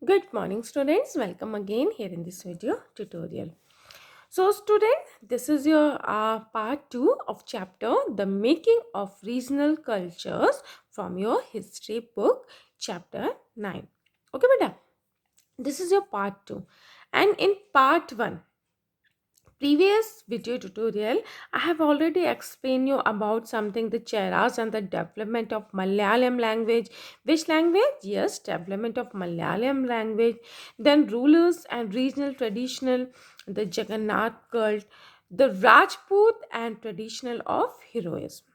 Good morning students, welcome again here in this video tutorial. So student, this is your part 2 of chapter The Making of Regional Cultures from your history book chapter 9. Okay beta, this is your part 2 and in part 1 previous video tutorial I have already explained you about something the cheras and the development of Malayalam language. Which language? Yes, development of Malayalam language. Then rulers and regional traditional, the Jagannath cult, the Rajput and traditional of heroism.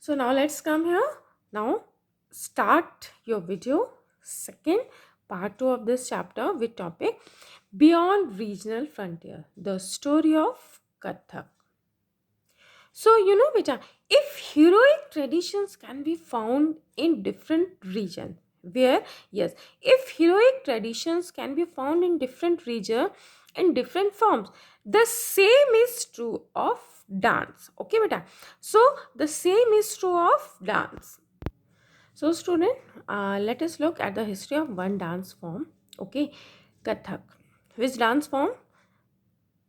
So now let's come here. Now start your video. Second part 2 of this chapter with topic Beyond Regional Frontier, the story of Kathak. So beta, if heroic traditions can be found in different region, where yes, if heroic traditions can be found in different region in different forms, the same is true of dance. Okay beta, so the same is true of dance. So student, let us look at the history of one dance form. Okay, Kathak. Which dance form?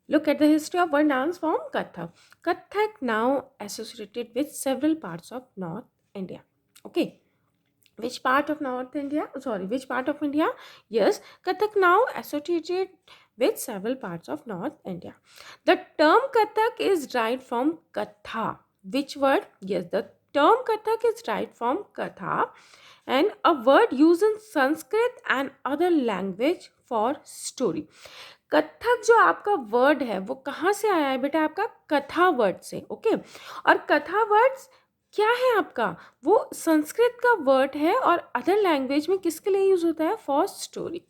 Look at the history of one dance form, Kathak. Kathak now associated with several parts of North India. Okay, which part of North India? Sorry, which part of India? Yes, Kathak now associated with several parts of North India. The term Kathak is derived from Katha. Which word? Yes, the term Kathak is derived from Katha and a word used in Sanskrit and other language for story. Kathak जो आपका word है वो कहाँ से आया है बेटा? आपका कथा वर्ड से. ओके, और कथा वर्ड्स क्या है आपका? वो संस्कृत का वर्ड है और अदर लैंग्वेज में किसके लिए यूज होता है? For story.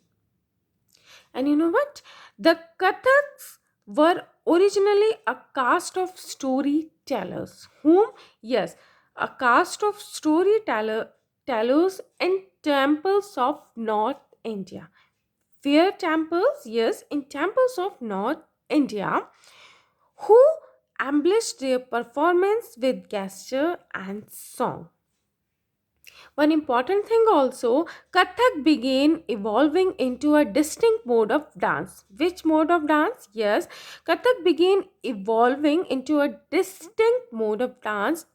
And you know what, the Kathaks were originally a caste of story tellers whom, yes, a caste of tellers in temples of North India. Where temples? Yes, in temples of North India, who embellished their performance with gesture and song. One important thing also, Kathak began evolving into a distinct mode of dance. Which mode of dance? Yes, Kathak began evolving into a distinct mode of dance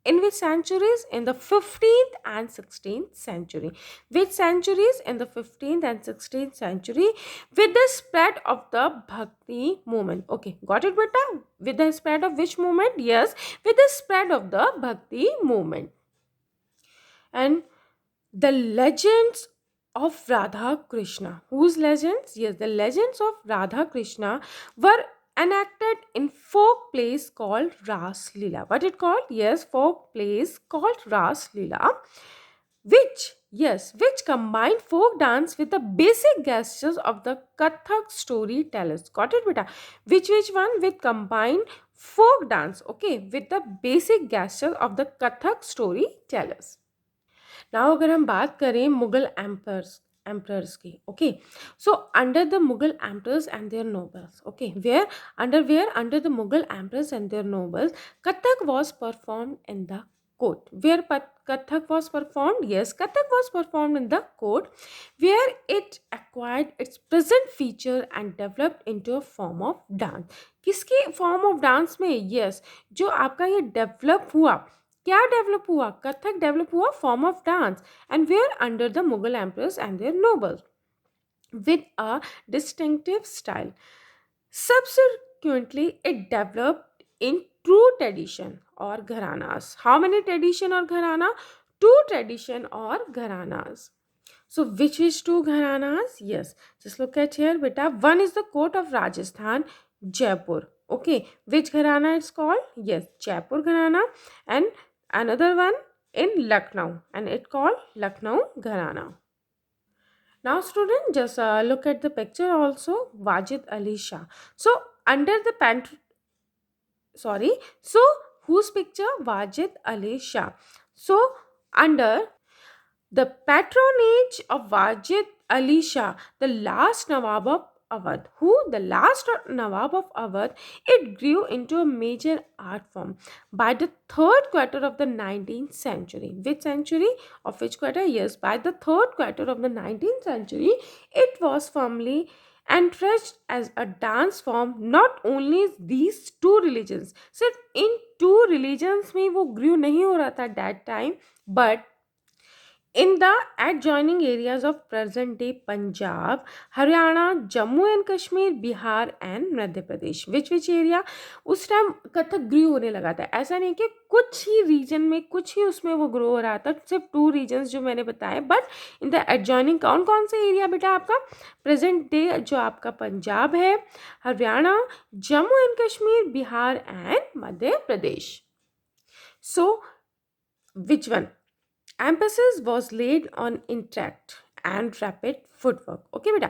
in which centuries? In the 15th and 16th century. Which centuries? In the 15th and 16th century, with the spread of the Bhakti movement. Okay, got it beta? With the spread of which movement? Yes, with the spread of the Bhakti movement. And the legends of Radha Krishna. Whose legends? Yes, the legends of Radha Krishna were enacted in folk plays called Ras Leela. What it called? Yes, folk plays called Ras Leela, which combined folk dance with the basic gestures of the Kathak storytellers. Got it beta? Which one? With combined folk dance, okay, with the basic gestures of the Kathak storytellers. Now अगर हम बात करें Mughal emperors की, okay, so under the Mughal emperors and their nobles, okay, under the Mughal emperors and their nobles, Kathak was performed in the court. Where Kathak was performed? Yes, Kathak was performed in the court, where it acquired its present feature and developed into a form of dance. किसकी form of dance में? Yes, जो आपका ये develop हुआ, क्या develop हुआ? Kathak develop हुआ form of dance and were under the Mughal emperors and their nobles with a distinctive style. Subsequently, it developed in true tradition or gharanas. How many tradition or gharana? Two tradition or gharanas. So, which is two gharanas? Yes, just look at here, beta. One is the court of Rajasthan, Jaipur. Okay, which gharana it's called? Yes, Jaipur gharana. And another one in Lucknow, and it called Lucknow gharana. Now student, just look at the picture also. Wajid Ali Shah. So under the sorry, so whose picture? Wajid Ali Shah. So under the patronage of Wajid Ali Shah, the last Nawab Awadh, who the last Nawab of Awadh, it grew into a major art form by the third quarter of the 19th century. Which century? Of which quarter? Yes, by the third quarter of the 19th century, it was firmly entrenched as a dance form. Not only these two religions, सिर्फ इन two religions में वो grew नहीं हो रहा था that time, but in the adjoining areas of present day Punjab, Haryana, Jammu and Kashmir, Bihar and Madhya Pradesh. Which area? उस time Kathak grow होने लगा था. ऐसा नहीं कि कुछ ही रीजन में कुछ ही उसमें वो ग्रो हो रहा था, सिर्फ टू रीजन्स जो मैंने बताए. बट इन द एडजॉइनिंग कौन कौन से एरिया बेटा आपका प्रेजेंट डे जो आपका पंजाब है, Haryana, Jammu and Kashmir, Bihar and Madhya Pradesh. So which one? Emphasis was laid on intact and rapid footwork. Okay, beta.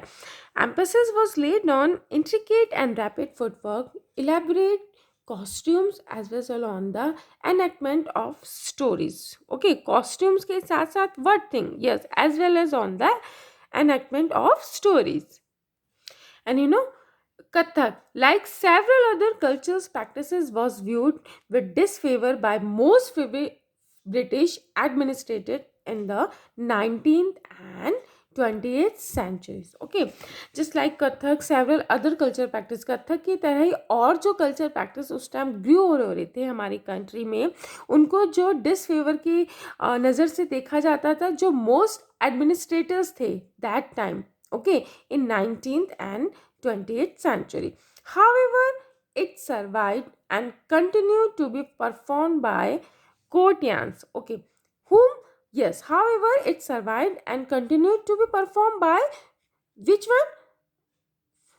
Emphasis was laid on intricate and rapid footwork, elaborate costumes as well as on the enactment of stories. Okay, costumes के साथ साथ what thing? Yes, as well as on the enactment of stories. And you know, Kathak, like several other cultures practices, was viewed with disfavor by most British administrated in the 19th and 20th centuries. Okay, just like Kathak, several other culture practice, Kathak की तरह ही और जो culture practice उस time grow हो रहे थे हमारी country में, उनको जो डिसफेवर की नज़र से देखा जाता था, जो मोस्ट एडमिनिस्ट्रेटर्स थे that time, okay, in 19th and 20th century. However, it survived and continued to be performed by courtiers. Okay, whom? Yes, however, it survived and continued to be performed by which one?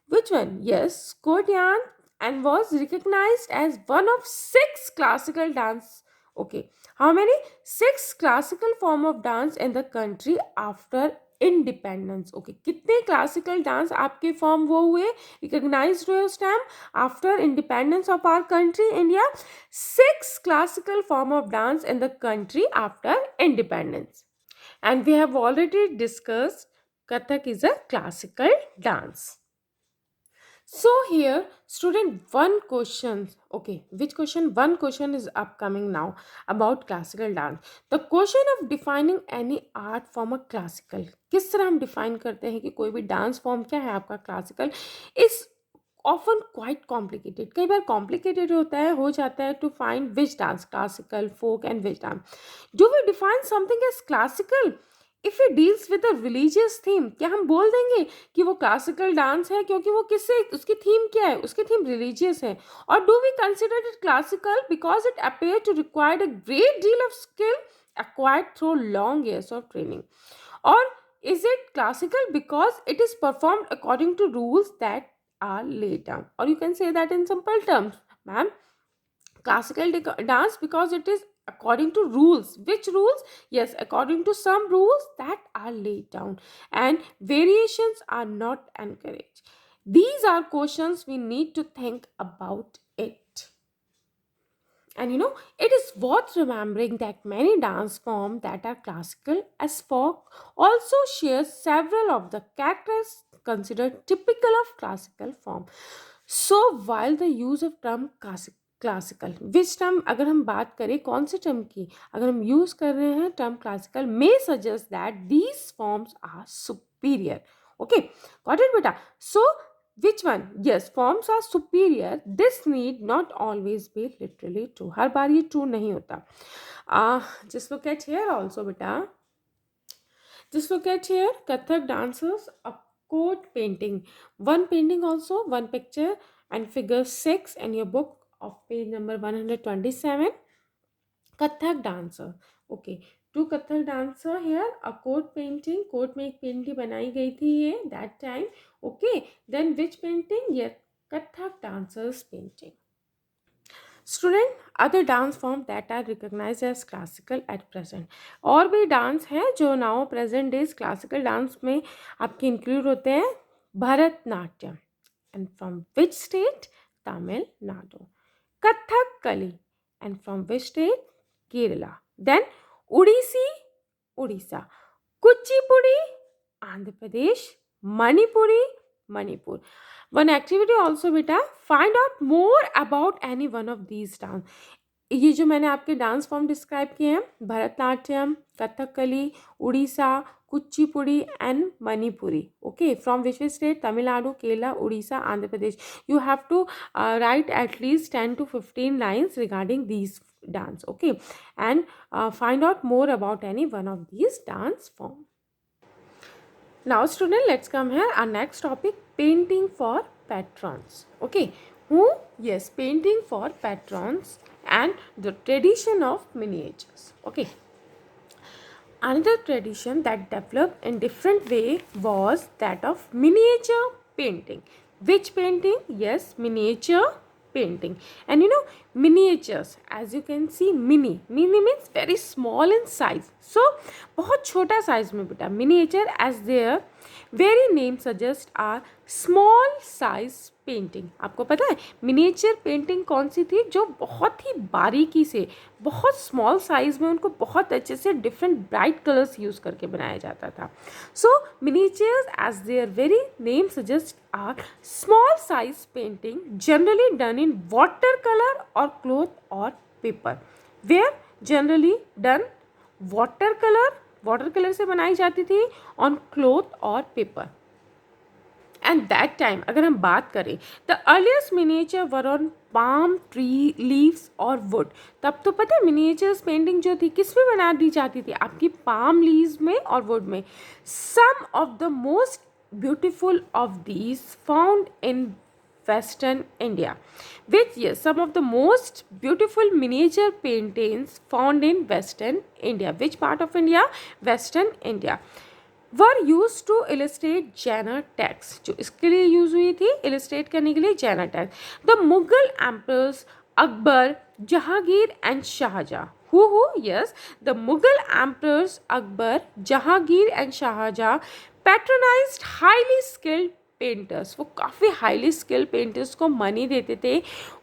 Which one? Yes, courtiers, and was recognized as one of six classical dance. Okay, how many? Six classical form of dance in the country after independence. Okay, कितने classical dance आपके form वो हुए, recognise हुए उस time after independence of our country India? 6 classical form of dance in the country after independence, and we have already discussed Kathak is a classical dance. So here student, one question, okay, which question? One question is upcoming now about classical dance. The question of defining any art form a classical, किस तरह हम define करते हैं कि कोई भी dance form क्या है आपका classical, is often quite complicated. कई बार complicated होता है, हो जाता है to find which dance, classical, folk and which dance. Do we define something as classical if it deals with a religious theme? क्या हम बोल देंगे कि वो क्लासिकल डांस है क्योंकि वो किससे, उसकी थीम क्या है, उसकी थीम रिलीजियस है? और do we consider it classical because it appear to required a great deal of skill acquired through long years of training? Or is it classical because it is performed according to rules that are laid down? Or you can say that in simple terms, ma'am, classical dance because it is according to rules. Which rules? Yes, according to some rules that are laid down, and variations are not encouraged. These are questions we need to think about it. And you know, it is worth remembering that many dance forms that are classical as folk also share several of the characters considered typical of classical form. So while the use of term classical, which term अगर हम बात करें कौन से term की, अगर हम use कर रहे हैं term classical, may suggest that these forms are superior. Okay, got it बेटा? So which one? Yes, forms are superior. This need not always be literally true. हर बार ये true नहीं होता. Just look at here also बेटा. Just look at here. Kathak dancers, a coat painting. One painting also, one picture, and figure 6 in your book of page number 127. Kathak dancer. Okay. Two Kathak dancer here. A coat painting. Coat में एक painting बनाई गई थी ये that time. Okay. Then which painting? Yes, Kathak dancers painting. Student, other dance form that are recognise as classical at present. और भी dance हैं जो now present days classical dance में आपके इंक्लूड होते हैं. Bharatanatyam, and from which state? Tamil Nadu. Kathakali, and from which state? Kerala. Then Odissi, Orissa. Kuchipudi, Andhra Pradesh. Manipuri, Manipur. One activity also beta, find out more about any one of these dance. ये जो मैंने आपके डांस फॉर्म डिस्क्राइब किए हैं, Bharatanatyam, Kathakali, Orissa, Kuchipudi and Manipuri. Okay, from which state? Tamil Nadu, Kerala, Orissa, Andhra Pradesh. You have to write at least 10 to 15 lines regarding these dance. Okay, and find out more about any one of these dance form. Now student, let's come here. Our next topic, painting for patrons. Okay, who? Yes, painting for patrons and the tradition of miniatures. Okay, another tradition that developed in different way was that of miniature painting. Which painting? Yes, miniature painting. And you know, miniatures, as you can see, mini means very small in size. So बहुत छोटा size में बेटा. Miniature, as their very name suggests, are small size painting. आपको पता है miniature painting कौन सी थी? जो बहुत ही बारीकी से, बहुत स्मॉल साइज में उनको बहुत अच्छे से डिफरेंट ब्राइट कलर्स यूज करके बनाया जाता था. So miniatures, as their very name suggest, are small size painting generally done in water colour और क्लॉथ और paper. Were generally done water colour से बनाई जाती थी ऑन क्लॉथ और पेपर. एंड दैट टाइम अगर हम बात करें, the earliest miniature were on palm tree leaves और वुड. तब तो पता है मिनिएचर्स पेंटिंग जो थी किस में बना दी जाती थी? आपकी पाम लीव्स में और वुड में. Some of the most beautiful of these found in Western India. Which, yes, some of the most beautiful miniature paintings found in Western India. Which part of India? Western India. Were used to illustrate Jaina texts. जो इसके लिए use हुई थी, illustrate करने के लिए Jaina text. The Mughal emperors Akbar, Jahangir and Shahjahan. Who? Yes, the Mughal emperors Akbar, Jahangir and Shahjahan patronized highly skilled painters. वो काफ़ी हाईली स्किल्ड पेंटर्स को मनी देते थे.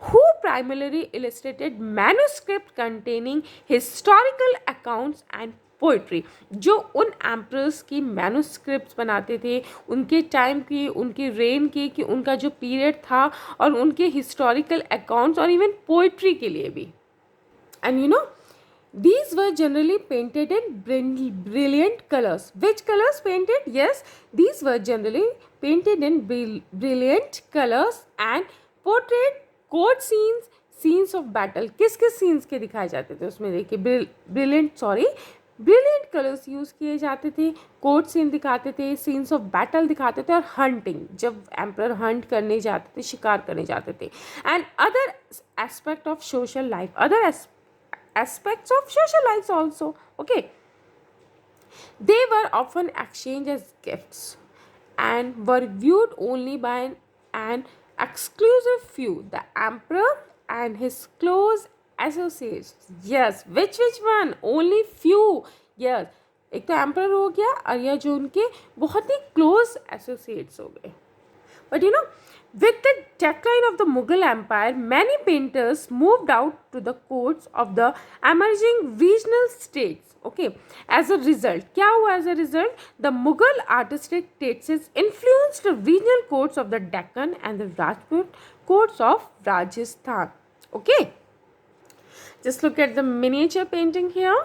Who primarily illustrated manuscript containing historical accounts and poetry. जो उन emperors की manuscripts बनाते थे, उनके टाइम की, उनकी रेन की, कि उनका जो पीरियड था, और उनके हिस्टोरिकल अकाउंट्स और इवन पोइट्री के लिए भी. And you no, these were generally painted in brilliant colors. Which colors painted? Yes, these were generally painted in brilliant colors and portrayed court scenes of battle. किस scenes के दिखाए जाते थे उसमें? देखिए, brilliant कलर्स यूज किए जाते थे, कोर्ट सीन दिखाते थे, सीन्स ऑफ बैटल दिखाते थे, और हंटिंग, जब एम्परर हंट करने जाते थे, शिकार करने जाते थे. And other aspect of social life, aspects of social lives also. Okay, they were often exchanged as gifts and were viewed only by an exclusive few, the emperor and his close associates. Yes, which one? Only few. Yes, एक तो emperor हो गया, और यह जो उनके बहुत ही close associates हो गए. But you know, with the decline of the Mughal Empire, many painters moved out to the courts of the emerging regional states. Okay, as a result, क्या हुआ? As a result, the Mughal artistic tastes influenced the regional courts of the Deccan and the Rajput courts of Rajasthan. Okay, just look at the miniature painting here.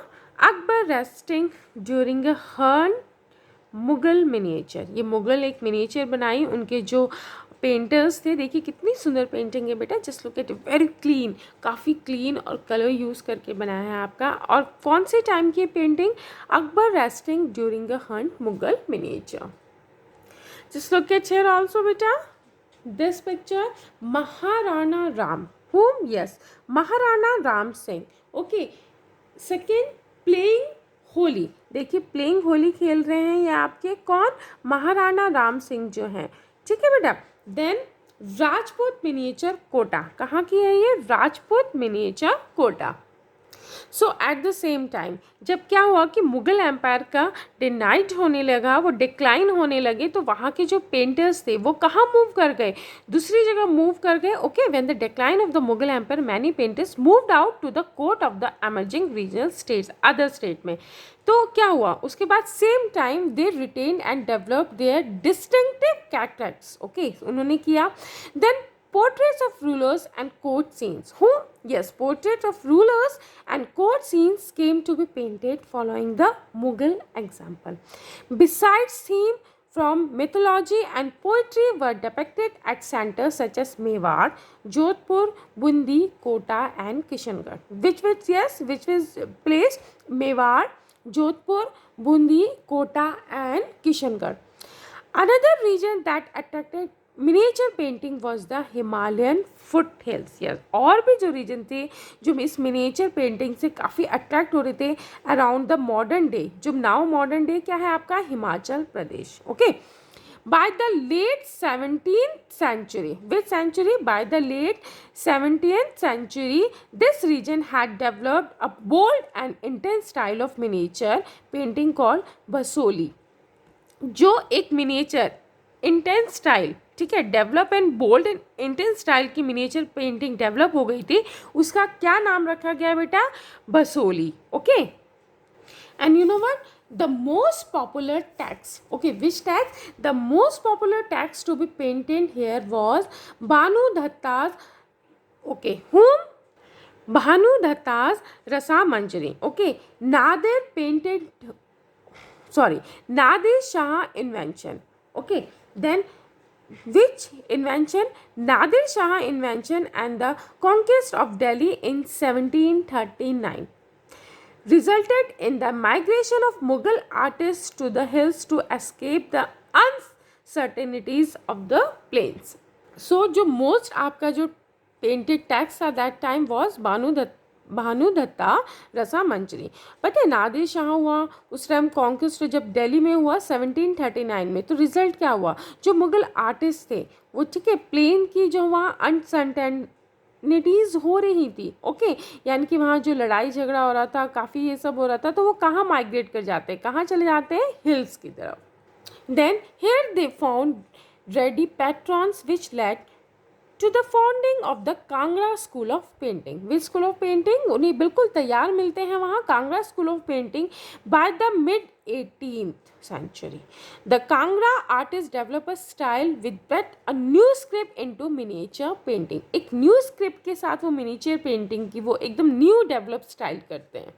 Akbar resting during a hunt. Mughal miniature, ये मुग़ल एक miniature बनाई. उनके जो painters थे, देखिए कितनी सुंदर painting है बेटा. Just look at, very clean, काफ़ी क्लीन और कलर यूज़ करके बनाया है आपका. और कौन से टाइम की painting? Akbar resting during a hunt, Mughal miniature. Just look at here also बेटा, this picture, Maharana Ram. whom? Yes, Maharana Ram Singh. Okay, second, playing Holi. देखिए, प्लेइंग होली खेल रहे हैं ये आपके कौन? महाराणा राम सिंह जो हैं. ठीक है बेटा. Then Rajput miniature Kota. कहाँ की है ये? Rajput miniature Kota. So at the same time जब क्या हुआ कि मुगल एम्पायर का डिनाइट होने लगा, वो डिक्लाइन होने लगे, तो वहाँ के जो पेंटर्स थे वो कहाँ मूव कर गए, दूसरी जगह मूव कर गए. Okay, when the decline of the Mughal empire many painters moved out to the court of the emerging regional states, other state में. तो क्या हुआ उसके बाद same time they retain and develop their distinctive characters. Okay, उन्होंने किया. Then portraits of rulers and court scenes. Who? Yes, portraits of rulers and court scenes came to be painted following the Mughal example. Besides theme from mythology and poetry were depicted at centers such as Mewar, Jodhpur, Bundi, Kota and Kishangarh. Which was placed Mewar, Jodhpur, Bundi, Kota and Kishangarh. Another region that attracted miniature painting was the Himalayan foot hills. Yes, और भी जो reason थे जो इस miniature painting से काफ़ी attract हो रहे थे अराउंड द मॉडर्न डे, जो नाउ मॉडर्न डे क्या है आपका, Himachal Pradesh. Okay, by the late 17th century, which century, by the late 17th century, this region had developed a bold and intense style of miniature painting called basoli, जो एक miniature intense style, ठीक है, develop and bold and intense style की miniature painting develop हो गई थी, उसका क्या नाम रखा गया बेटा, Basohli. Okay, and you know what, the most popular texts, okay, which texts, the most popular texts to be painted here was Bhanu Datta's. Okay, whom? Bhanu Datta's Rasa Manjari. Okay, Nadir painted, sorry, Nadir Shah invention. Okay, then which invention? Nadir Shah invention and the conquest of Delhi in 1739 resulted in the migration of Mughal artists to the hills to escape the uncertainties of the plains. So जो most आपका जो painted text at that time was Bhanu Dutta रसा मंजरी. पता है नादिर शाह हुआ उस time conquest जब दिल्ली में हुआ 1739 में, तो रिजल्ट क्या हुआ, जो मुगल आर्टिस्ट थे वो, ठीक है, प्लेन की जो वहाँ अनसर्टेनिटीज़ हो रही थी. ओके, यानी कि वहाँ जो लड़ाई झगड़ा हो रहा था, काफ़ी ये सब हो रहा था, तो वो कहाँ माइग्रेट कर जाते हैं, कहाँ चले जाते हैं, हिल्स की तरफ. Then here they found ready patrons which led to the founding of the Kangra School of Painting. Which school of painting? उन्हें बिल्कुल तैयार मिलते हैं वहाँ, Kangra School of Painting. By the mid 18th century, the Kangra artists develop a style with that a new script into miniature painting. एक new script के साथ वो miniature painting की वो एकदम new develop style करते हैं.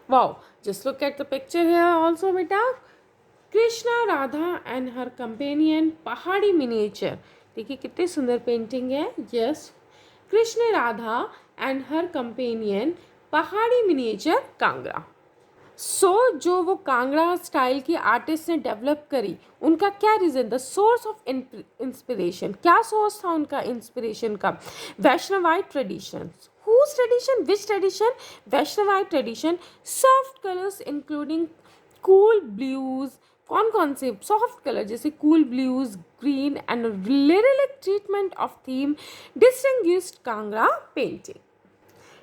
Wow, just look at the picture here also बेटा. Krishna Radha and her companion पहाड़ी miniature. देखिए कितनी सुंदर पेंटिंग है. Yes, Krishna Radha and her companion पहाड़ी मिनिएचर कांगड़ा. सो जो वो कांगड़ा स्टाइल की आर्टिस्ट ने डेवलप करी, उनका क्या reason, the source of inspiration, क्या सोर्स था उनका इंस्पिरेशन का, Vaishnavite tradition. Whose tradition? Which tradition? Vaishnavite tradition. Soft colours including cool blues, कौन से सॉफ्ट कलर जैसे cool blues, green and lyric treatment of theme distinguished Kangra painting.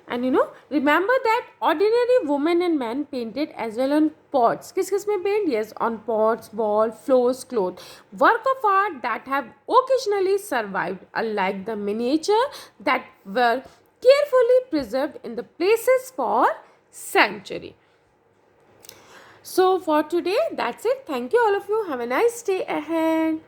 And you know, remember that ordinary women and men painted as well on pots. किस में paint? Yes, on pots, wall, floors, cloth. Work of art that have occasionally survived, unlike the miniature that were carefully preserved in the places for century. So for today, that's it. Thank you all of you. Have a nice day ahead.